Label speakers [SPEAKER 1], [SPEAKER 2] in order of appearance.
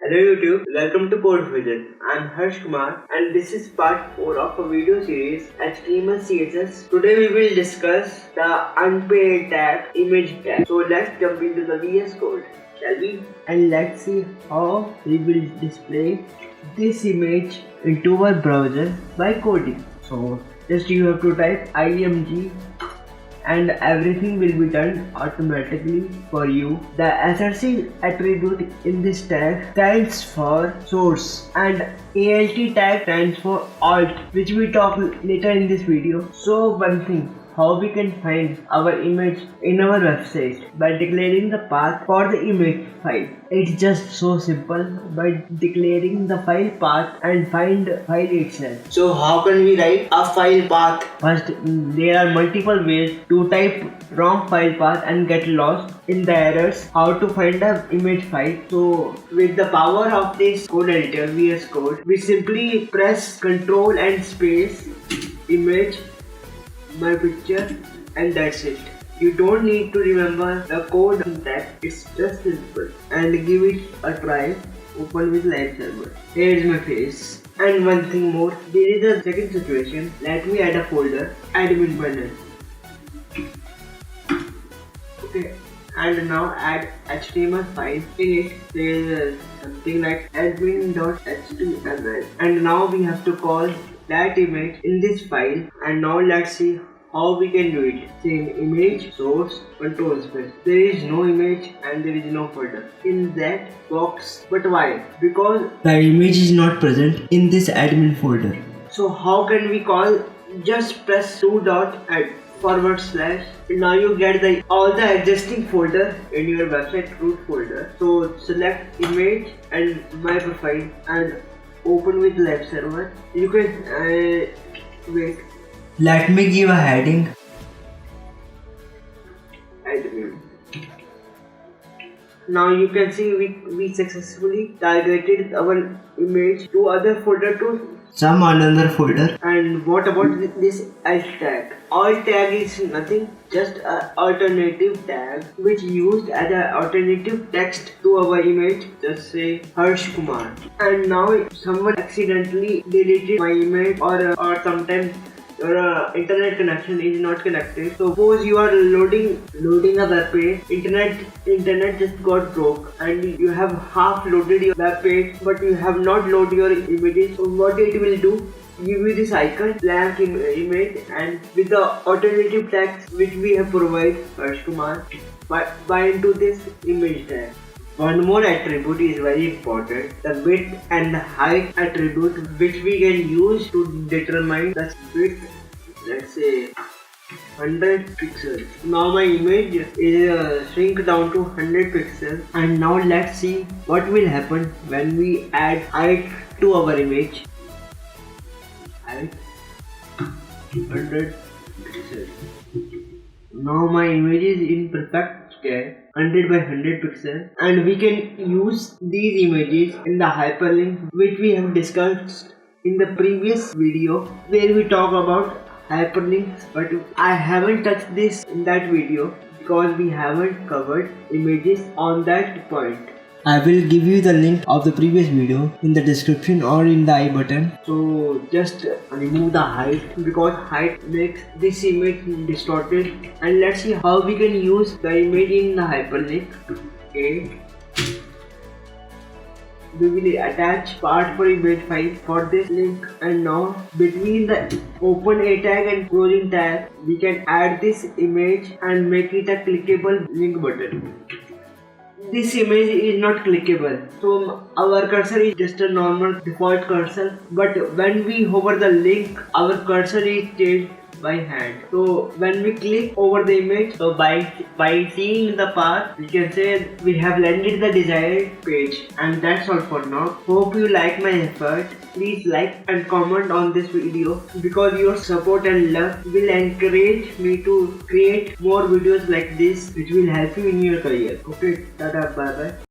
[SPEAKER 1] Hello YouTube, welcome to Code Vision. I'm Harsh Kumar and this is part 4 of a video series HTML CSS. Today we will discuss the unpaid tag, image tag. So let's jump into the VS Code, shall we? And let's see how we will display this image into our browser by coding. So just you have to type img and everything will be done automatically for you. The SRC attribute in this tag stands for source and ALT tag stands for alt, which we talk later in this video. So one thing, how we can find our image in our website by declaring the path for the image file. It's just so simple by declaring the file path and find file itself. So how can we write a file path? First, there are multiple ways to type wrong file path and get lost in the errors. How to find the image file? So with the power of this code editor VS Code, we simply press Ctrl and space image my picture and that's it. You don't need to remember the code syntax, it's just simple. And give it a try. Open with live server. Here is my face. And one thing more, there is a second situation. Let me add a folder, admin panel. Okay, and now add HTML file. In it there is something like admin.html, and now we have to call that image in this file. And now let's see how we can do it. Same image, source, control space. There is no image and there is no folder in that box. But why? Because the image is not present in this admin folder. So how can we call? Just press 2.add /. Now you get all the existing folder in your website root folder. So select image and my profile and open with live server. You can wait. Let me give a heading. Admin. Now you can see we successfully targeted our image to other folder to some another folder. And what about this alt tag? Alt tag is nothing, just an alternative tag which used as an alternative text to our image. Just say Harsh Kumar. And now someone accidentally deleted my image or sometimes your internet connection is not connected. Suppose you are loading a web page, internet just got broke and you have half loaded your web page but you have not loaded your images. So what it will do, give you this icon, blank image, and with the alternative text which we have provided Harsh Kumar, bind to this image tag. One more attribute is very important, the width and the height attribute, which we can use to determine the width, let's say 100 pixels. Now my image is shrink down to 100 pixels, and now let's see what will happen when we add height to our image. Height 100 pixels. Now my image is in perfect scale, 100 by 100 pixels, and we can use these images in the hyperlink which we have discussed in the previous video where we talk about hyperlinks, but I haven't touched this in that video because we haven't covered images on that point. I will give you the link of the previous video in the description or in the I button. So just remove the height because height makes this image distorted. And let's see how we can use the image in the hyperlink. Okay. We will attach part for image file for this link, and now between the open a tag and closing tag we can add this image and make it a clickable link button. This image is not clickable, so our cursor is just a normal default cursor, but when we hover the link our cursor is changed by hand. So when we click over the image, so by seeing the path we can say we have landed the desired page. And that's all for now. Hope you like my effort. Please like and comment on this video because your support and love will encourage me to create more videos like this which will help you in your career. Okay, tata, bye bye.